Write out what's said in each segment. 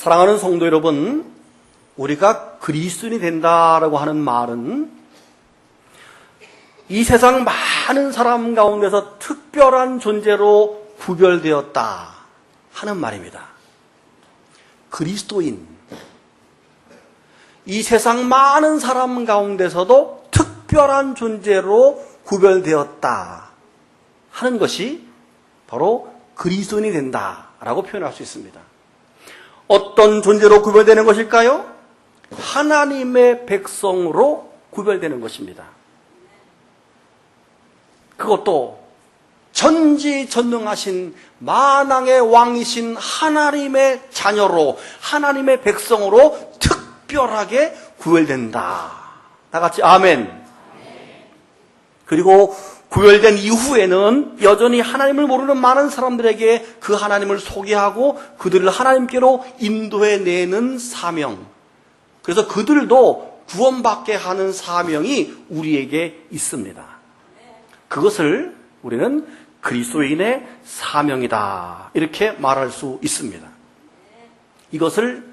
사랑하는 성도 여러분, 우리가 그리스도인이 된다라고 하는 말은 이 세상 많은 사람 가운데서 특별한 존재로 구별되었다 하는 말입니다. 그리스도인, 이 세상 많은 사람 가운데서도 특별한 존재로 구별되었다 하는 것이 바로 그리스도인이 된다라고 표현할 수 있습니다. 어떤 존재로 구별되는 것일까요? 하나님의 백성으로 구별되는 것입니다. 그것도 전지전능하신 만왕의 왕이신 하나님의 자녀로, 하나님의 백성으로 특별하게 구별된다. 다 같이 아멘. 그리고 구별된 이후에는 여전히 하나님을 모르는 많은 사람들에게 그 하나님을 소개하고 그들을 하나님께로 인도해내는 사명, 그래서 그들도 구원받게 하는 사명이 우리에게 있습니다. 그것을 우리는 그리스도인의 사명이다 이렇게 말할 수 있습니다. 이것을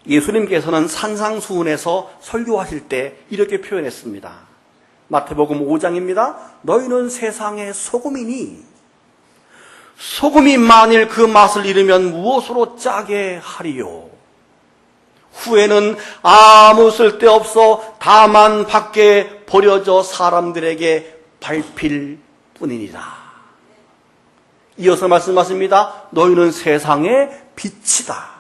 예수님께서는 산상수훈에서 설교하실 때 이렇게 표현했습니다. 마태복음 5장입니다. 너희는 세상의 소금이니 소금이 만일 그 맛을 잃으면 무엇으로 짜게 하리요? 후에는 아무 쓸데없어 다만 밖에 버려져 사람들에게 밟힐 뿐이니라. 이어서 말씀하십니다. 너희는 세상의 빛이다.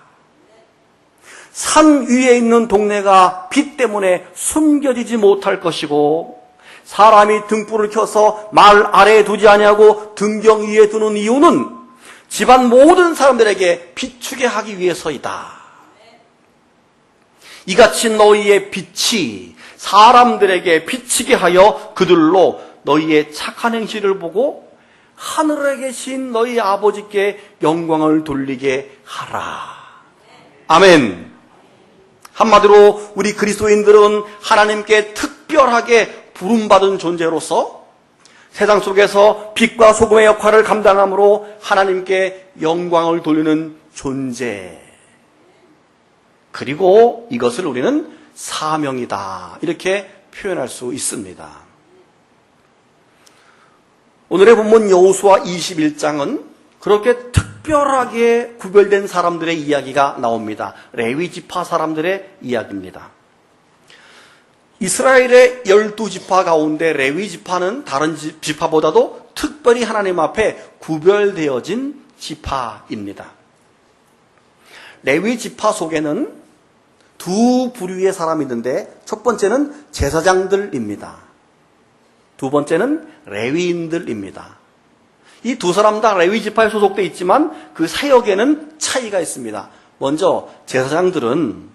산 위에 있는 동네가 빛 때문에 숨겨지지 못할 것이고, 사람이 등불을 켜서 말 아래에 두지 아니하고 등경 위에 두는 이유는 집안 모든 사람들에게 비추게 하기 위해서이다. 이같이 너희의 빛이 사람들에게 비치게 하여 그들로 너희의 착한 행실을 보고 하늘에 계신 너희 아버지께 영광을 돌리게 하라. 아멘. 한마디로 우리 그리스도인들은 하나님께 특별하게 부름받은 존재로서 세상 속에서 빛과 소금의 역할을 감당함으로 하나님께 영광을 돌리는 존재, 그리고 이것을 우리는 사명이다 이렇게 표현할 수 있습니다. 오늘의 본문 여호수아 21장은 그렇게 특별하게 구별된 사람들의 이야기가 나옵니다. 레위 지파 사람들의 이야기입니다. 이스라엘의 12지파 가운데 레위 지파는 다른 지파보다도 특별히 하나님 앞에 구별되어진 지파입니다. 레위 지파 속에는 두 부류의 사람이 있는데, 첫 번째는 제사장들입니다. 두 번째는 레위인들입니다. 이 두 사람 다 레위 지파에 소속되어 있지만 그 사역에는 차이가 있습니다. 먼저 제사장들은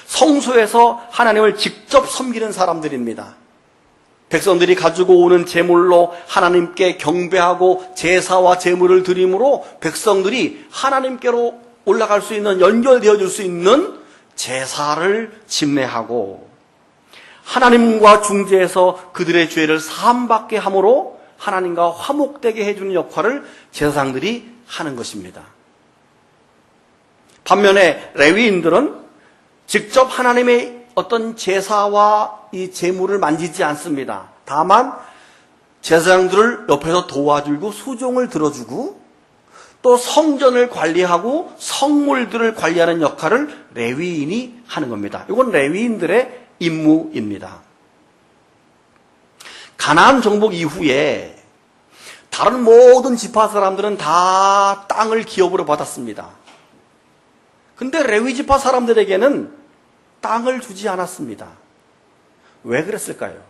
성소에서 하나님을 직접 섬기는 사람들입니다. 백성들이 가지고 오는 제물로 하나님께 경배하고 제사와 제물을 드림으로 백성들이 하나님께로 올라갈 수 있는, 연결되어 줄 수 있는 제사를 집례하고 하나님과 중재해서 그들의 죄를 사함받게 함으로 하나님과 화목되게 해주는 역할을 제사장들이 하는 것입니다. 반면에 레위인들은 직접 하나님의 어떤 제사와 이 제물을 만지지 않습니다. 다만 제사장들을 옆에서 도와주고 수종을 들어주고 또 성전을 관리하고 성물들을 관리하는 역할을 레위인이 하는 겁니다. 이건 레위인들의 임무입니다. 가나안 정복 이후에 다른 모든 지파 사람들은 다 땅을 기업으로 받았습니다. 근데 레위 지파 사람들에게는 땅을 주지 않았습니다. 왜 그랬을까요?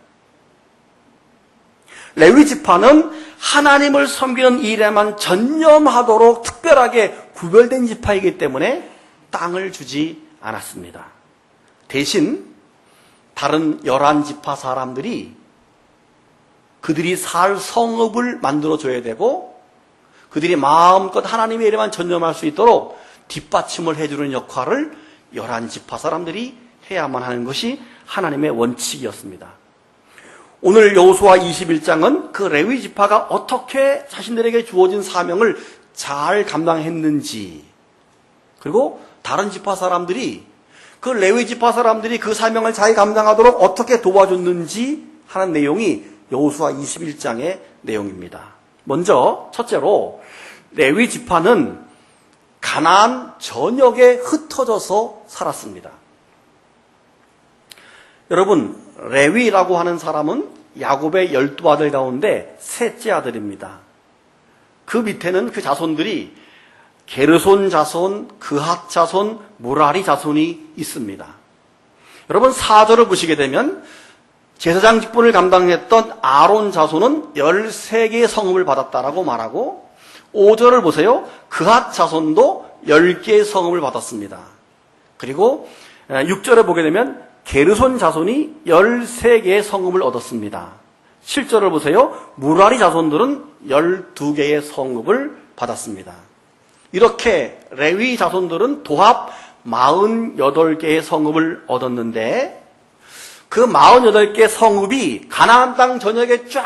레위 지파는 하나님을 섬기는 일에만 전념하도록 특별하게 구별된 지파이기 때문에 땅을 주지 않았습니다. 대신 다른 11지파 사람들이 그들이 살 성읍을 만들어줘야 되고 그들이 마음껏 하나님의 일에만 전념할 수 있도록 뒷받침을 해주는 역할을 11지파 사람들이 해야만 하는 것이 하나님의 원칙이었습니다. 오늘 여호수아 21장은 그 레위 지파가 어떻게 자신들에게 주어진 사명을 잘 감당했는지, 그리고 다른 지파 사람들이 그 레위 지파 사람들이 그 사명을 잘 감당하도록 어떻게 도와줬는지 하는 내용이 여호수아 21장의 내용입니다. 먼저 첫째로 레위 지파는 가나안 전역에 흩어져서 살았습니다. 여러분, 레위라고 하는 사람은 야곱의 12아들 가운데 셋째 아들입니다. 그 밑에는 그 자손들이 게르손 자손, 그핫 자손, 무라리 자손이 있습니다. 여러분 4절을 보시게 되면 제사장 직분을 감당했던 아론 자손은 13개의 성읍을 받았다라고 말하고 5절을 보세요. 그핫 자손도 10개의 성읍을 받았습니다. 그리고 6절에 보게 되면 게르손 자손이 13개의 성읍을 얻었습니다. 7절을 보세요. 무라리 자손들은 12개의 성읍을 받았습니다. 이렇게 레위 자손들은 도합 48개의 성읍을 얻었는데 그 48개 성읍이 가나안 땅 전역에 쫙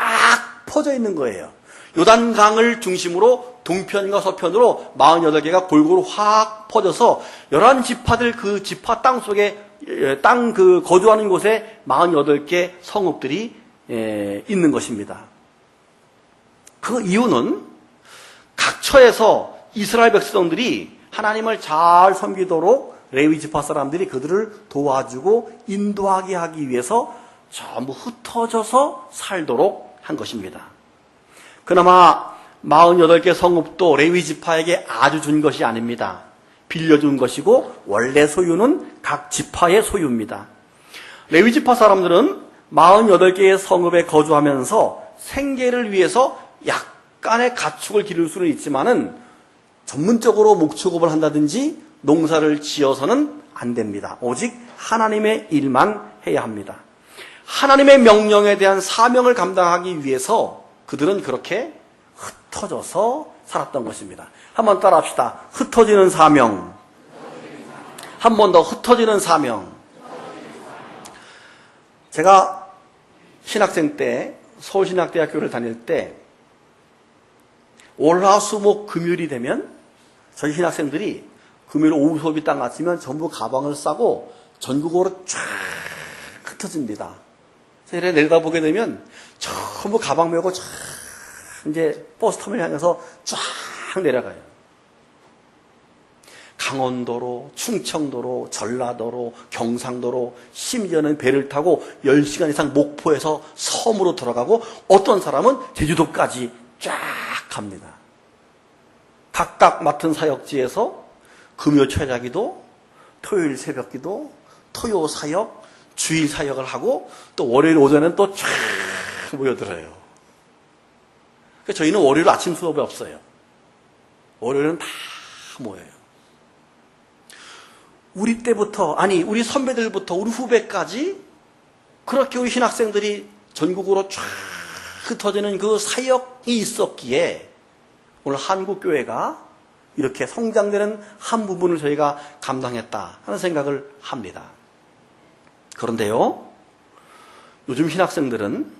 퍼져 있는 거예요. 요단강을 중심으로 동편과 서편으로 48개가 골고루 확 퍼져서 11지파들 그 지파 땅 속에 땅 그 거주하는 곳에 48개 성읍들이 있는 것입니다. 그 이유는 각처에서 이스라엘 백성들이 하나님을 잘 섬기도록 레위 지파 사람들이 그들을 도와주고 인도하게 하기 위해서 전부 흩어져서 살도록 한 것입니다. 그나마 48개 성읍도 레위 지파에게 아주 준 것이 아닙니다. 빌려준 것이고 원래 소유는 각 지파의 소유입니다. 레위 지파 사람들은 48개의 성읍에 거주하면서 생계를 위해서 약간의 가축을 기를 수는 있지만은 전문적으로 목축업을 한다든지 농사를 지어서는 안 됩니다. 오직 하나님의 일만 해야 합니다. 하나님의 명령에 대한 사명을 감당하기 위해서 그들은 그렇게 흩어져서 살았던 것입니다. 한번 따라합시다. 흩어지는 사명. 한 번 더 흩어지는 사명. 제가 신학생 때 서울신학대학교를 다닐 때 월화수목 금요일이 되면 저희 신학생들이 금요일 오후 수업이 딱 마치면 전부 가방을 싸고 전국으로 쫙 흩어집니다. 그래서 내려다보게 되면 전부 가방 메고 쫙 이제 버스터미널 향해서 쫙 내려가요. 강원도로, 충청도로, 전라도로, 경상도로, 심지어는 배를 타고 10시간 이상 목포에서 섬으로 들어가고 어떤 사람은 제주도까지 쫙 갑니다. 각각 맡은 사역지에서 금요 철야기도, 토요일 새벽기도, 토요 사역, 주일 사역을 하고 또 월요일 오전에는 또 쫙 모여들어요. 그래서 저희는 월요일 아침 수업이 없어요. 월요일은 다 모여요. 우리 때부터, 아니 우리 선배들부터 우리 후배까지 그렇게 우리 신학생들이 전국으로 쫙 흩어지는 그 사역이 있었기에 오늘 한국교회가 이렇게 성장되는 한 부분을 저희가 감당했다 하는 생각을 합니다. 그런데요, 요즘 신학생들은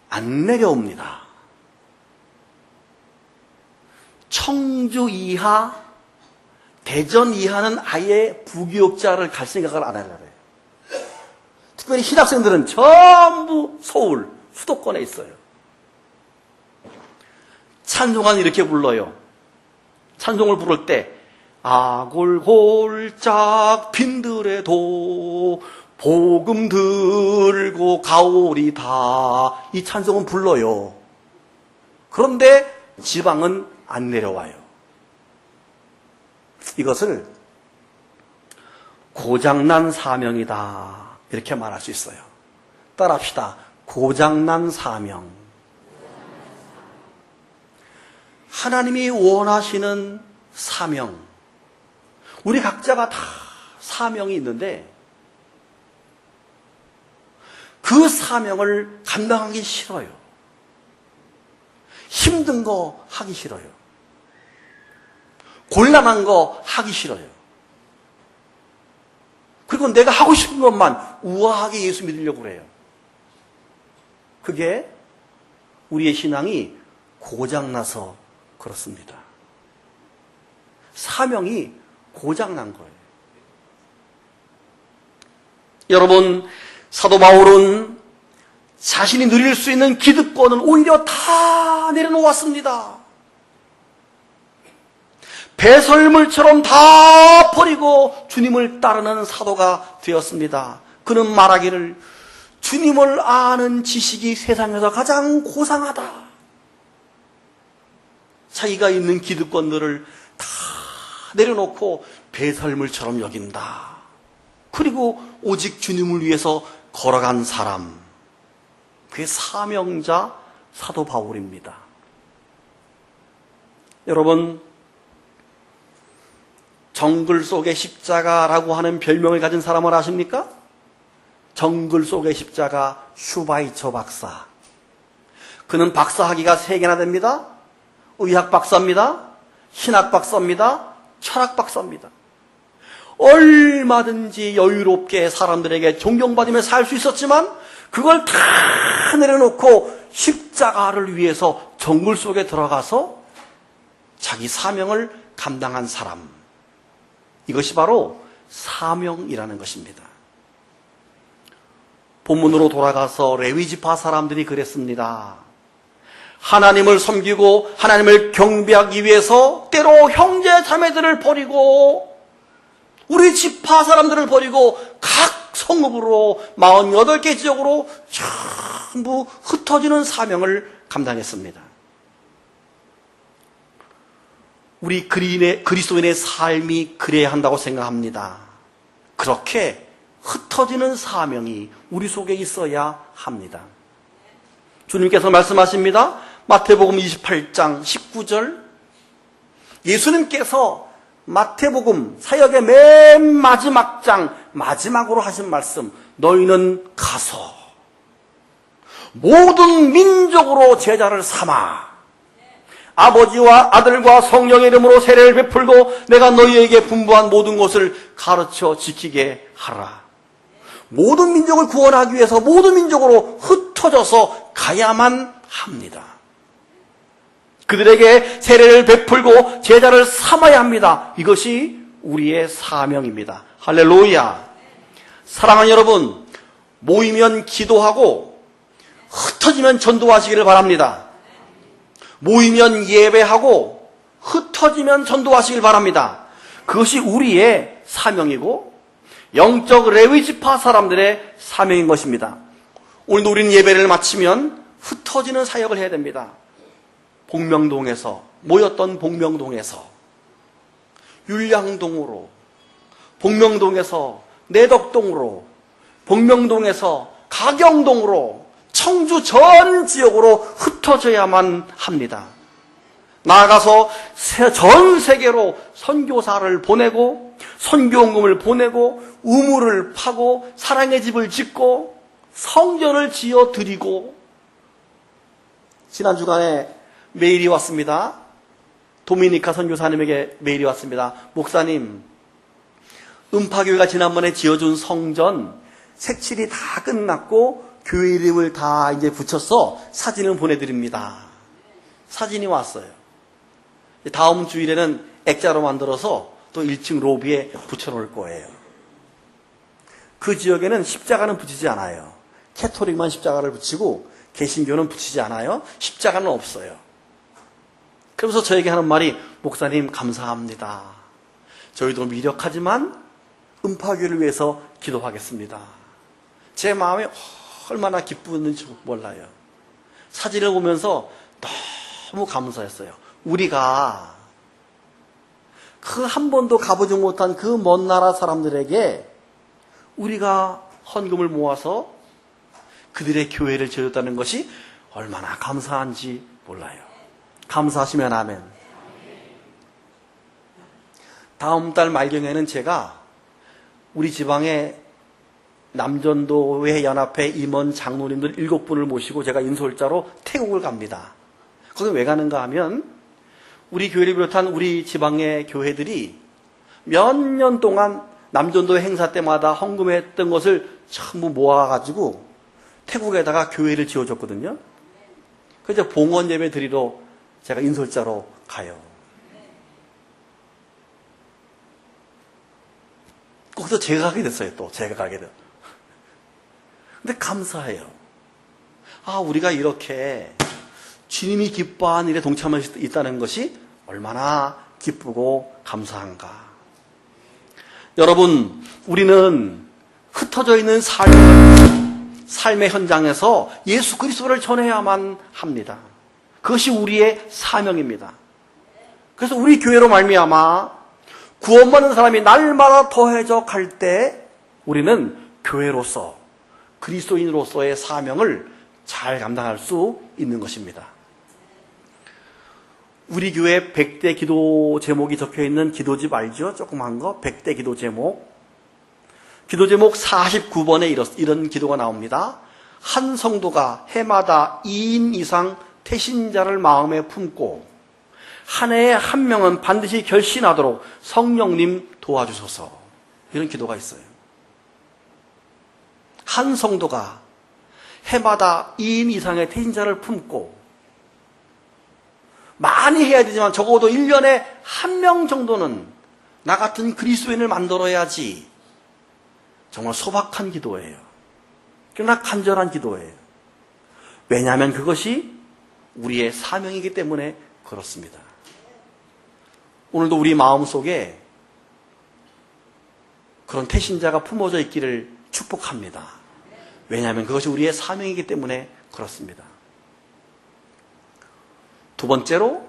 안 내려옵니다. 청주 이하, 대전 이하는 아예 부교육자를 갈 생각을 안 하려고 해요. 특별히 신학생들은 전부 서울, 수도권에 있어요. 찬송가는 이렇게 불러요. 찬송을 부를 때 아골골짝 빈들에도 복음 들고 가오리다, 이 찬송은 불러요. 그런데 지방은 안 내려와요. 이것을 고장난 사명이다 이렇게 말할 수 있어요. 따라합시다. 고장난 사명. 하나님이 원하시는 사명. 우리 각자가 다 사명이 있는데 그 사명을 감당하기 싫어요. 힘든 거 하기 싫어요. 곤란한 거 하기 싫어요. 그리고 내가 하고 싶은 것만 우아하게 예수 믿으려고 그래요. 그게 우리의 신앙이 고장나서 그렇습니다. 사명이 고장난 거예요. 여러분, 사도 바울은 자신이 누릴 수 있는 기득권을 오히려 다 내려놓았습니다. 배설물처럼 다 버리고 주님을 따르는 사도가 되었습니다. 그는 말하기를 주님을 아는 지식이 세상에서 가장 고상하다. 자기가 있는 기득권들을 다 내려놓고 배설물처럼 여긴다. 그리고 오직 주님을 위해서 걸어간 사람, 그게 사명자 사도 바울입니다. 여러분, 정글 속의 십자가라고 하는 별명을 가진 사람을 아십니까? 정글 속의 십자가 슈바이처 박사. 그는 박사학위가 3개나 됩니다. 의학 박사입니다. 신학 박사입니다. 철학 박사입니다. 얼마든지 여유롭게 사람들에게 존경받으며 살 수 있었지만 그걸 다 내려놓고 십자가를 위해서 정글 속에 들어가서 자기 사명을 감당한 사람. 이것이 바로 사명이라는 것입니다. 본문으로 돌아가서 레위지파 사람들이 그랬습니다. 하나님을 섬기고 하나님을 경배하기 위해서 때로 형제 자매들을 버리고 우리 지파 사람들을 버리고 각 성읍으로 48개 지역으로 전부 흩어지는 사명을 감당했습니다. 우리 그리스도인의 삶이 그래야 한다고 생각합니다. 그렇게 흩어지는 사명이 우리 속에 있어야 합니다. 주님께서 말씀하십니다. 마태복음 28장 19절. 예수님께서 마태복음 사역의 맨 마지막 장 마지막으로 하신 말씀, 너희는 가서 모든 민족으로 제자를 삼아 아버지와 아들과 성령의 이름으로 세례를 베풀고 내가 너희에게 분부한 모든 것을 가르쳐 지키게 하라. 모든 민족을 구원하기 위해서 모든 민족으로 흩어져서 가야만 합니다. 그들에게 세례를 베풀고 제자를 삼아야 합니다. 이것이 우리의 사명입니다. 할렐루야. 사랑하는 여러분, 모이면 기도하고 흩어지면 전도하시기를 바랍니다. 모이면 예배하고 흩어지면 전도하시길 바랍니다. 그것이 우리의 사명이고 영적 레위지파 사람들의 사명인 것입니다. 오늘도 우리는 예배를 마치면 흩어지는 사역을 해야 됩니다. 복명동에서, 모였던 복명동에서 율량동으로, 복명동에서 내덕동으로, 복명동에서 가경동으로, 청주 전 지역으로 흩어져야만 합니다. 나아가서 전 세계로 선교사를 보내고 선교원금을 보내고 우물을 파고 사랑의 집을 짓고 성전을 지어 드리고. 지난 주간에 메일이 왔습니다. 도미니카 선교사님에게 메일이 왔습니다. 목사님, 음파교회가 지난번에 지어준 성전 색칠이 다 끝났고 교회 이름을 다 이제 붙여서 사진을 보내드립니다. 사진이 왔어요. 다음 주일에는 액자로 만들어서 또 1층 로비에 붙여놓을 거예요. 그 지역에는 십자가는 붙이지 않아요. 캐토릭만 십자가를 붙이고 개신교는 붙이지 않아요. 십자가는 없어요. 그러면서 저에게 하는 말이, 목사님 감사합니다. 저희도 미력하지만 음파교회를 위해서 기도하겠습니다. 제 마음에 얼마나 기쁘는지 몰라요. 사진을 보면서 너무 감사했어요. 우리가 그 한 번도 가보지 못한 그 먼 나라 사람들에게 우리가 헌금을 모아서 그들의 교회를 지어줬다는 것이 얼마나 감사한지 몰라요. 감사하시면 아멘. 다음 달 말경에는 제가 우리 지방에 남전도회 연합회 임원 장로님들 7분을 모시고 제가 인솔자로 태국을 갑니다. 거기 왜 가는가 하면 우리 교회를 비롯한 우리 지방의 교회들이 몇 년 동안 남전도 행사 때마다 헌금했던 것을 전부 모아가지고 태국에다가 교회를 지어줬거든요. 그래서 봉헌 예배 드리러 제가 인솔자로 가요. 거기서 제가 가게 됐어요. 또 제가 가게 돼요. 근데 감사해요. 우리가 이렇게 주님이 기뻐하는 일에 동참할 수 있다는 것이 얼마나 기쁘고 감사한가. 여러분, 우리는 흩어져 있는 삶의 현장에서 예수 그리스도를 전해야만 합니다. 그것이 우리의 사명입니다. 그래서 우리 교회로 말미암아 구원받는 사람이 날마다 더해져 갈 때 우리는 교회로서 그리스도인으로서의 사명을 잘 감당할 수 있는 것입니다. 우리 교회 100대 기도 제목이 적혀있는 기도집 알죠? 조그만 거 100대 기도 제목. 기도 제목 49번에 이런 기도가 나옵니다. 한 성도가 해마다 2인 이상 태신자를 마음에 품고 한 해에 한 명은 반드시 결신하도록 성령님 도와주소서. 이런 기도가 있어요. 한 성도가 해마다 2인 이상의 태신자를 품고 많이 해야 되지만 적어도 1년에 한 명 정도는 나 같은 그리스도인을 만들어야지. 정말 소박한 기도예요. 그러나 간절한 기도예요. 왜냐하면 그것이 우리의 사명이기 때문에 그렇습니다. 오늘도 우리 마음속에 그런 태신자가 품어져 있기를 축복합니다. 왜냐하면 그것이 우리의 사명이기 때문에 그렇습니다. 두 번째로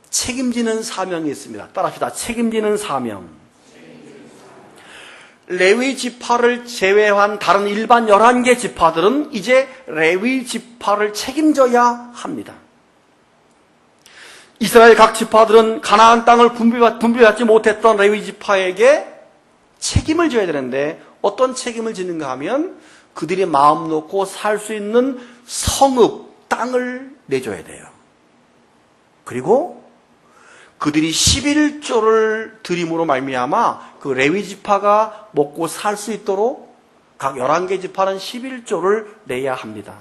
책임지는 사명이 있습니다. 따라합시다. 책임지는 사명. 레위 지파를 제외한 다른 일반 11개 지파들은 이제 레위 지파를 책임져야 합니다. 이스라엘 각 지파들은 가나안 땅을 분배받지 못했던 레위 지파에게 책임을 져야 되는데 어떤 책임을 지는가 하면 그들이 마음 놓고 살 수 있는 성읍, 땅을 내줘야 돼요. 그리고 그들이 11조를 드림으로 말미암아 그 레위 지파가 먹고 살 수 있도록 각 11개 지파는 11조를 내야 합니다.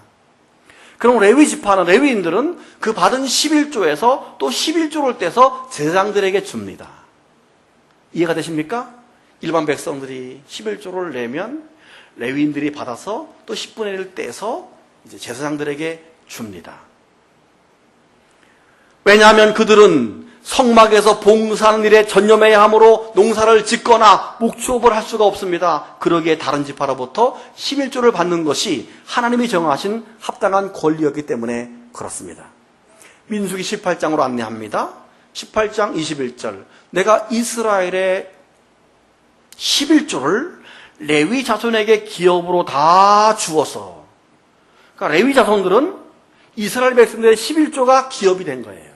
그럼 레위 지파는, 레위인들은 그 받은 11조에서 또 11조를 떼서 제사장들에게 줍니다. 이해가 되십니까? 일반 백성들이 11조를 내면 레위인들이 받아서 또 10분의 1을 떼서 이제 제사장들에게 줍니다. 왜냐하면 그들은 성막에서 봉사하는 일에 전념해야 하므로 농사를 짓거나 목축업을 할 수가 없습니다. 그러기에 다른 지파로부터 11조를 받는 것이 하나님이 정하신 합당한 권리였기 때문에 그렇습니다. 민수기 18장으로 안내합니다. 18장 21절. 내가 이스라엘의 11조를 레위 자손에게 기업으로 다 주어서, 그러니까 레위 자손들은 이스라엘 백성들의 11조가 기업이 된 거예요.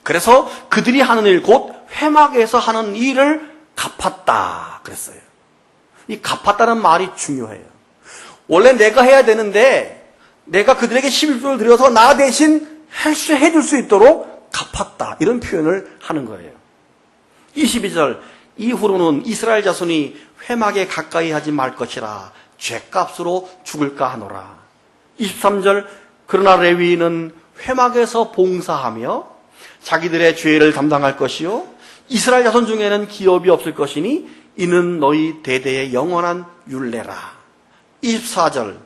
그래서 그들이 하는 일, 곧 회막에서 하는 일을 갚았다 그랬어요. 이 갚았다는 말이 중요해요. 원래 내가 해야 되는데 내가 그들에게 11조를 드려서 나 대신 해줄 수 있도록 갚았다, 이런 표현을 하는 거예요. 22절. 이후로는 이스라엘 자손이 회막에 가까이 하지 말 것이라 죗값으로 죽을까 하노라. 23절. 그러나 레위인은 회막에서 봉사하며 자기들의 죄를 담당할 것이요 이스라엘 자손 중에는 기업이 없을 것이니 이는 너희 대대의 영원한 율례라. 24절.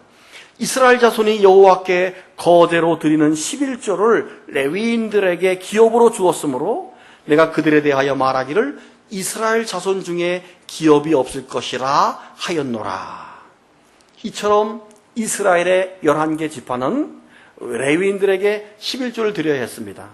이스라엘 자손이 여호와께 거제로 드리는 11조를 레위인들에게 기업으로 주었으므로 내가 그들에 대하여 말하기를 이스라엘 자손 중에 기업이 없을 것이라 하였노라. 이처럼 이스라엘의 11개 지파는 레위인들에게 11조를 드려야 했습니다.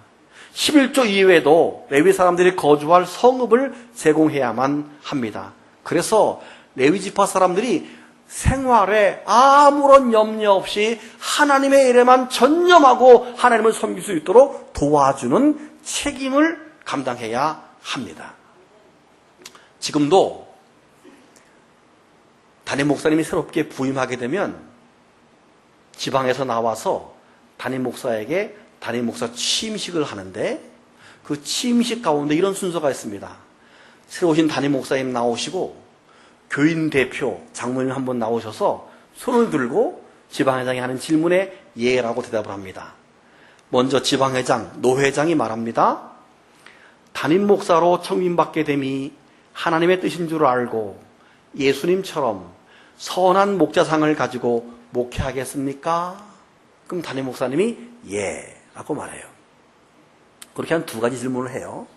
11조 이외에도 레위 사람들이 거주할 성읍을 제공해야만 합니다. 그래서 레위 지파 사람들이 생활에 아무런 염려 없이 하나님의 일에만 전념하고 하나님을 섬길 수 있도록 도와주는 책임을 감당해야 합니다. 지금도 담임 목사님이 새롭게 부임하게 되면 지방에서 나와서 담임 목사에게 담임 목사 취임식을 하는데 그 취임식 가운데 이런 순서가 있습니다. 새로 오신 담임 목사님 나오시고 교인 대표, 장로님 한번 나오셔서 손을 들고 지방회장이 하는 질문에 예라고 대답을 합니다. 먼저 지방회장, 노회장이 말합니다. 담임 목사로 청임받게 됨이 하나님의 뜻인 줄 알고 예수님처럼 선한 목자상을 가지고 목회하겠습니까? 그럼 담임 목사님이 예 라고 말해요. 그렇게 한 두 가지 질문을 해요.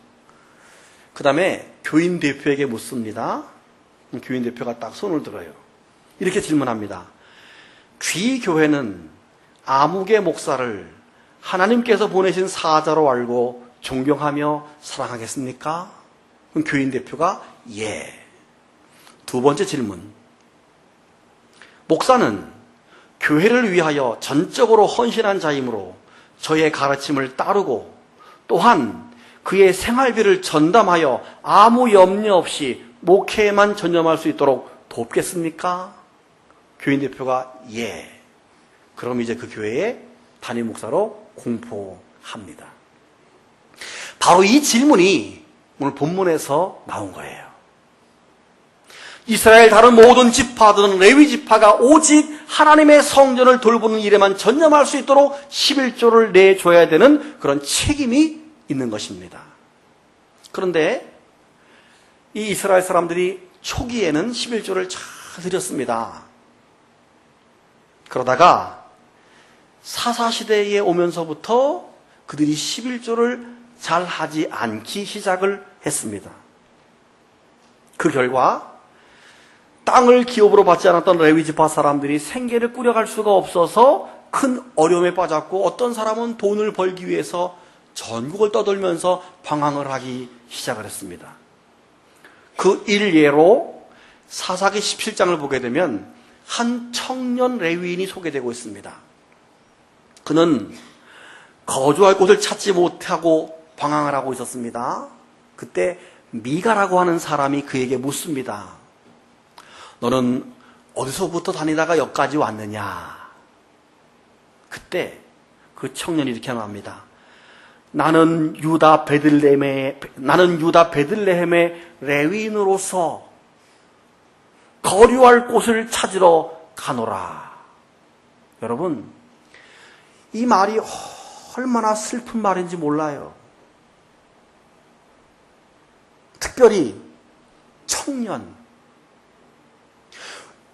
그 다음에 교인 대표에게 묻습니다. 교인 대표가 딱 손을 들어요. 이렇게 질문합니다. 귀교회는 아무개 목사를 하나님께서 보내신 사자로 알고 존경하며 사랑하겠습니까? 그럼 교인 대표가 예. 두 번째 질문. 목사는 교회를 위하여 전적으로 헌신한 자이므로 저의 가르침을 따르고 또한 그의 생활비를 전담하여 아무 염려 없이 목회에만 전념할 수 있도록 돕겠습니까? 교인 대표가 예. 그럼 이제 그 교회의 담임 목사로 공포합니다. 바로 이 질문이 오늘 본문에서 나온 거예요. 이스라엘 다른 모든 지파들은 레위 지파가 오직 하나님의 성전을 돌보는 일에만 전념할 수 있도록 11조를 내줘야 되는 그런 책임이 있는 것입니다. 그런데 이 이스라엘 사람들이 초기에는 11조를 잘 드렸습니다. 그러다가 사사시대에 오면서부터 그들이 11조를 잘 하지 않기 시작을 했습니다. 그 결과 땅을 기업으로 받지 않았던 레위 지파 사람들이 생계를 꾸려갈 수가 없어서 큰 어려움에 빠졌고 어떤 사람은 돈을 벌기 위해서 전국을 떠돌면서 방황을 하기 시작을 했습니다. 그 일예로 사사기 17장을 보게 되면 한 청년 레위인이 소개되고 있습니다. 그는 거주할 곳을 찾지 못하고 방황을 하고 있었습니다. 그때 미가라고 하는 사람이 그에게 묻습니다. 너는 어디서부터 다니다가 여기까지 왔느냐? 그때 그 청년이 이렇게 말합니다. 나는 유다 베들레헴의 레위인으로서 거류할 곳을 찾으러 가노라. 여러분, 이 말이 얼마나 슬픈 말인지 몰라요. 특별히 청년,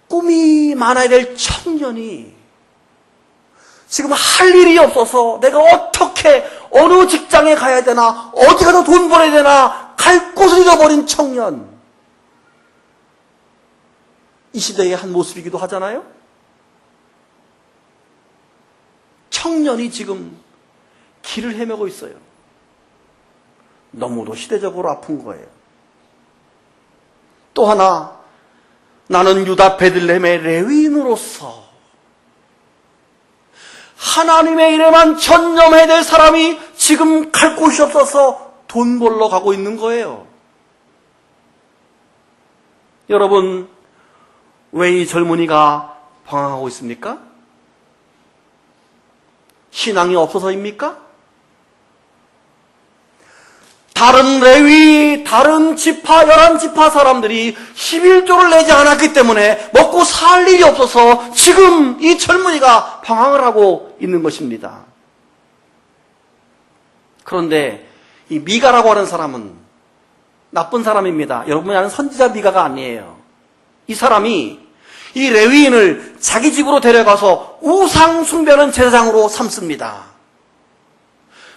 꿈이 많아야 될 청년이 지금 할 일이 없어서 내가 어떻게 어느 직장에 가야 되나, 어디 가서 돈 벌어야 되나 갈 곳을 잃어버린 청년. 이 시대의 한 모습이기도 하잖아요. 청년이 지금 길을 헤매고 있어요. 너무도 시대적으로 아픈 거예요. 또 하나, 나는 유다 베들레헴의 레위인으로서 하나님의 일에만 전념해야 될 사람이 지금 갈 곳이 없어서 돈 벌러 가고 있는 거예요. 여러분, 왜 이 젊은이가 방황하고 있습니까? 신앙이 없어서입니까? 다른 레위, 다른 지파, 11지파 사람들이 11조를 내지 않았기 때문에 먹고 살 일이 없어서 지금 이 젊은이가 방황을 하고 있는 것입니다. 그런데 이 미가라고 하는 사람은 나쁜 사람입니다. 여러분이 아는 선지자 미가가 아니에요. 이 사람이 이 레위인을 자기 집으로 데려가서 우상 숭배하는 제사장으로 삼습니다.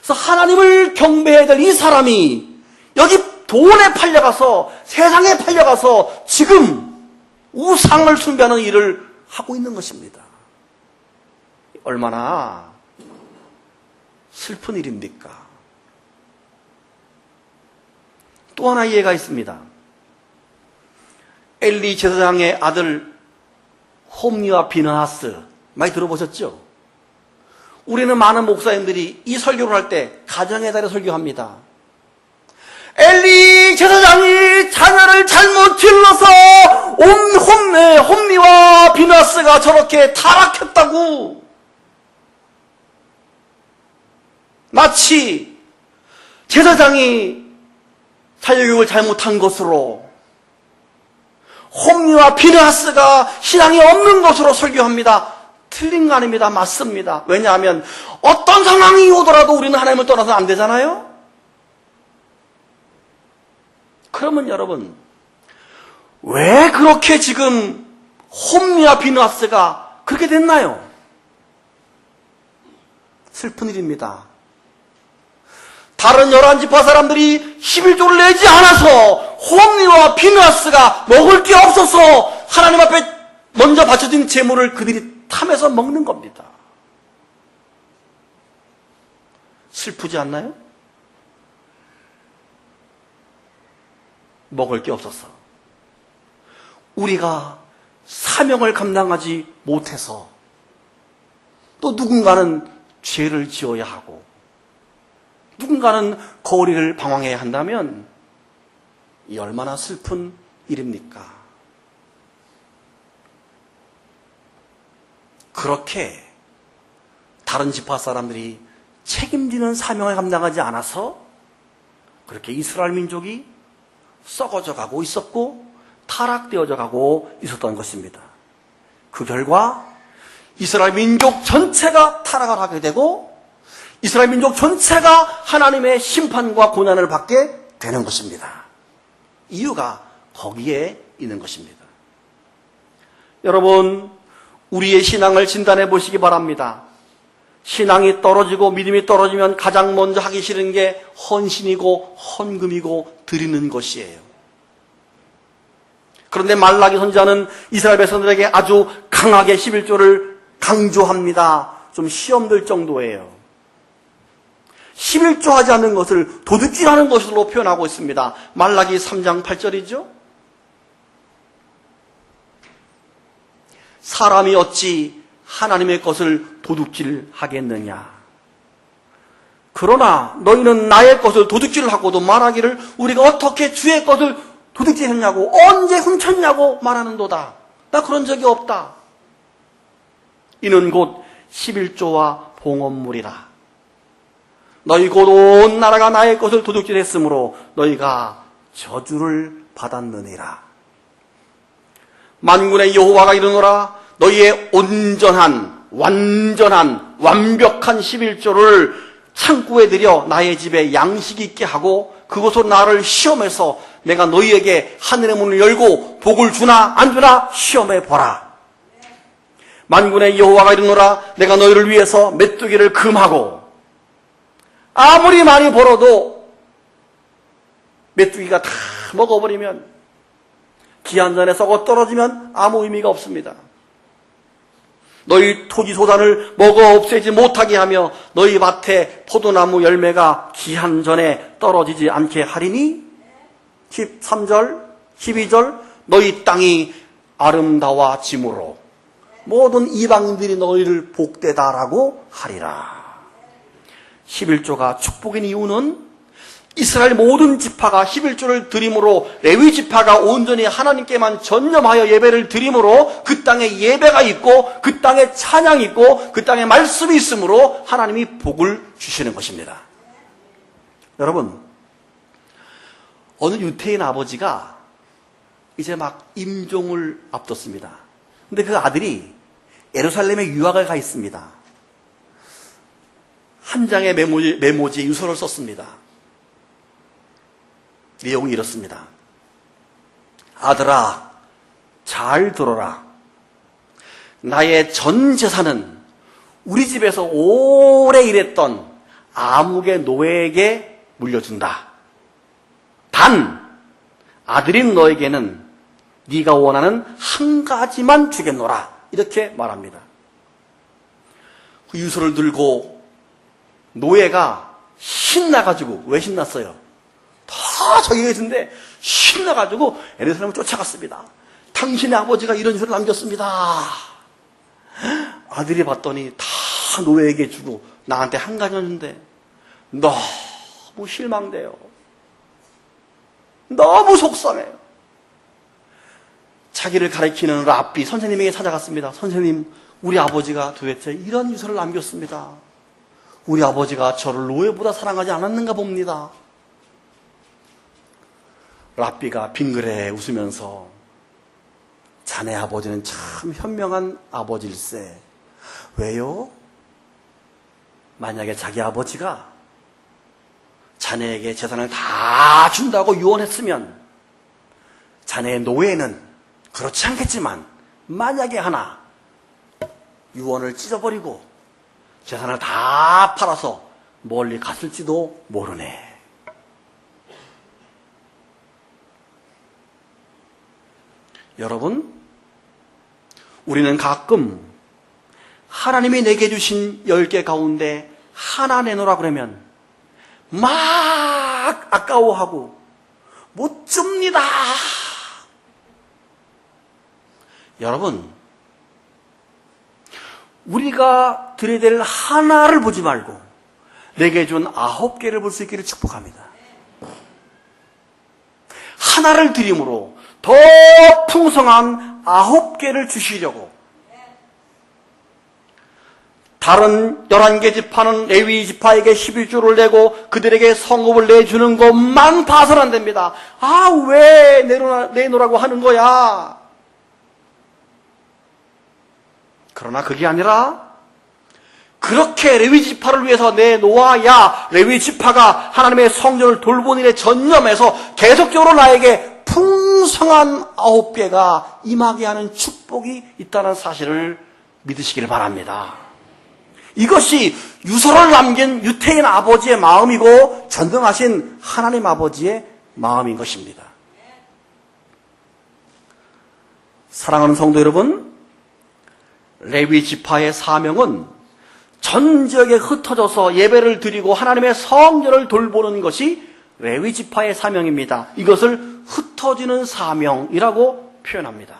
그래서 하나님을 경배해야 될 이 사람이 여기 돈에 팔려가서 세상에 팔려가서 지금 우상을 숭배하는 일을 하고 있는 것입니다. 얼마나 슬픈 일입니까? 또 하나 예가 있습니다. 엘리 제사장의 아들 홈리와 비느하스 많이 들어보셨죠? 우리는 많은 목사님들이 이 설교를 할 때 가정의 달에 설교합니다. 엘리 제사장이 자녀를 잘못 길러서 홈리와 비느하스가 저렇게 타락했다고. 마치 제사장이 사회교육을 잘못한 것으로 홈리와 비느하스가 신앙이 없는 것으로 설교합니다. 틀린 거 아닙니다. 맞습니다. 왜냐하면 어떤 상황이 오더라도 우리는 하나님을 떠나서는 안 되잖아요. 그러면 여러분, 왜 그렇게 지금 홈리와 비느하스가 그렇게 됐나요? 슬픈 일입니다. 다른 11지파 사람들이 11조를 내지 않아서 홈리와 비느하스가 먹을 게 없어서 하나님 앞에 먼저 바쳐진 제물을 그들이 탐해서 먹는 겁니다. 슬프지 않나요? 먹을 게 없어서. 우리가 사명을 감당하지 못해서 또 누군가는 죄를 지어야 하고 누군가는 거리를 방황해야 한다면 이 얼마나 슬픈 일입니까? 그렇게 다른 지파 사람들이 책임지는 사명을 감당하지 않아서 그렇게 이스라엘 민족이 썩어져 가고 있었고 타락되어져 가고 있었던 것입니다. 그 결과 이스라엘 민족 전체가 타락을 하게 되고 이스라엘 민족 전체가 하나님의 심판과 고난을 받게 되는 것입니다. 이유가 거기에 있는 것입니다. 여러분, 우리의 신앙을 진단해 보시기 바랍니다. 신앙이 떨어지고 믿음이 떨어지면 가장 먼저 하기 싫은 게 헌신이고 헌금이고 드리는 것이에요. 그런데 말라기 선지자는 이스라엘 백성들에게 아주 강하게 11조를 강조합니다. 좀 시험 들 정도예요. 11조 하지 않는 것을 도둑질하는 것으로 표현하고 있습니다. 말라기 3장 8절이죠. 사람이 어찌 하나님의 것을 도둑질하겠느냐. 그러나 너희는 나의 것을 도둑질하고도 말하기를 우리가 어떻게 주의 것을 도둑질했냐고 언제 훔쳤냐고 말하는도다. 나 그런 적이 없다. 이는 곧 11조와 봉헌물이라. 너희 곧 온 나라가 나의 것을 도둑질했으므로 너희가 저주를 받았느니라. 만군의 여호와가 이르노라. 너희의 온전한 완전한 완벽한 11조를 창고에 들여 나의 집에 양식이 있게 하고 그곳으로 나를 시험해서 내가 너희에게 하늘의 문을 열고 복을 주나 안 주나 시험해 보라. 만군의 여호와가 이르노라. 내가 너희를 위해서 메뚜기를 금하고 아무리 많이 벌어도 메뚜기가 다 먹어버리면 기한전에 썩어 떨어지면 아무 의미가 없습니다. 너희 토지 소산을 먹어 없애지 못하게 하며 너희 밭에 포도나무 열매가 기한전에 떨어지지 않게 하리니 13절 12절 너희 땅이 아름다워짐으로 모든 이방인들이 너희를 복되다라고 하리라. 11조가 축복인 이유는 이스라엘 모든 지파가 11조를 드림으로 레위 지파가 온전히 하나님께만 전념하여 예배를 드림으로 그 땅에 예배가 있고 그 땅에 찬양이 있고 그 땅에 말씀이 있으므로 하나님이 복을 주시는 것입니다. 여러분, 어느 유태인 아버지가 이제 막 임종을 앞뒀습니다. 근데 그 아들이 예루살렘에 유학을 가 있습니다. 한 장의 메모지에 유서를 썼습니다. 내용이 이렇습니다. 아들아, 잘 들어라. 나의 전 재산은 우리 집에서 오래 일했던 아묵의 노예에게 물려준다. 단, 아들인 너에게는 네가 원하는 한 가지만 주겠노라. 이렇게 말합니다. 그 유서를 들고 노예가 신나가지고, 왜 신났어요? 다 저기 계신데 신나가지고 예루살렘을 쫓아갔습니다. 당신의 아버지가 이런 유서를 남겼습니다. 아들이 봤더니 다 노예에게 주고 나한테 한 가지만 준대. 너무 실망돼요. 너무 속상해요. 자기를 가리키는 랍비 선생님에게 찾아갔습니다. 선생님, 우리 아버지가 도대체 이런 유서를 남겼습니다. 우리 아버지가 저를 노예보다 사랑하지 않았는가 봅니다. 랍비가 빙그레 웃으면서 자네 아버지는 참 현명한 아버지일세. 왜요? 만약에 자기 아버지가 자네에게 재산을 다 준다고 유언했으면 자네의 노예는 그렇지 않겠지만 만약에 하나 유언을 찢어버리고 재산을 다 팔아서 멀리 갔을지도 모르네. 여러분, 우리는 가끔 하나님이 내게 주신 10개 가운데 하나 내놓으라 그러면 막 아까워하고 못 줍니다. 여러분, 우리가 드려야 될 하나를 보지 말고 내게 준 9개를 볼 수 있기를 축복합니다. 하나를 드림으로 더 풍성한 9개를 주시려고 다른 11개 지파는 레위 지파에게 11조를 내고 그들에게 성읍을 내주는 것만 봐서는 안 됩니다. 아, 왜 내놓으라고 하는 거야? 그러나 그게 아니라 그렇게 레위 지파를 위해서 내놓아야 레위 지파가 하나님의 성전을 돌보는 일에 전념해서 계속적으로 나에게 풍성한 9개가 임하게 하는 축복이 있다는 사실을 믿으시기를 바랍니다. 이것이 유서를 남긴 유태인 아버지의 마음이고 전능하신 하나님 아버지의 마음인 것입니다. 사랑하는 성도 여러분, 레위 지파의 사명은 전 지역에 흩어져서 예배를 드리고 하나님의 성전을 돌보는 것이 레위 지파의 사명입니다. 이것을 흩어지는 사명이라고 표현합니다.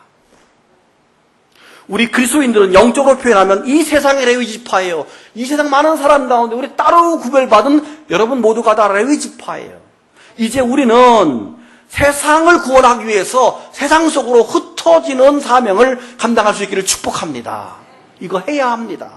우리 그리스도인들은 영적으로 표현하면 이 세상의 레위 지파예요. 이 세상 많은 사람 가운데 우리 따로 구별받은 여러분 모두가 다 레위 지파예요. 이제 우리는 세상을 구원하기 위해서 세상 속으로 흩어지는 사명을 감당할 수 있기를 축복합니다. 이거 해야 합니다.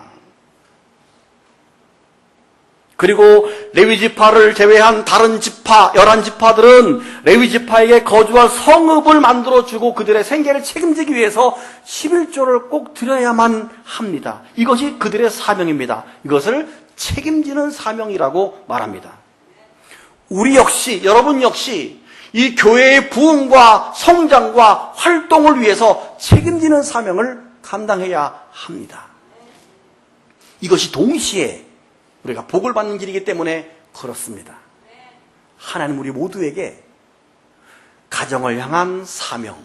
그리고 레위 지파를 제외한 다른 지파, 11지파들은 레위 지파에게 거주할 성읍을 만들어주고 그들의 생계를 책임지기 위해서 11조를 꼭 드려야만 합니다. 이것이 그들의 사명입니다. 이것을 책임지는 사명이라고 말합니다. 우리 역시, 여러분 역시 이 교회의 부흥과 성장과 활동을 위해서 책임지는 사명을 감당해야 합니다. 이것이 동시에 우리가 복을 받는 길이기 때문에 그렇습니다. 하나님 우리 모두에게 가정을 향한 사명,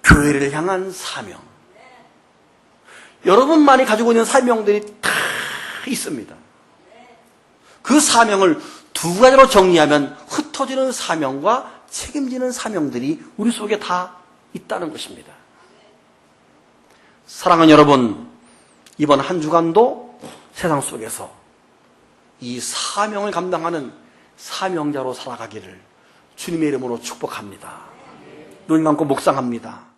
교회를 향한 사명, 여러분만이 가지고 있는 사명들이 다 있습니다. 그 사명을 두 가지로 정리하면 흩어지는 사명과 책임지는 사명들이 우리 속에 다 있다는 것입니다. 사랑하는 여러분, 이번 한 주간도 세상 속에서 이 사명을 감당하는 사명자로 살아가기를 주님의 이름으로 축복합니다. 눈 감고 묵상합니다.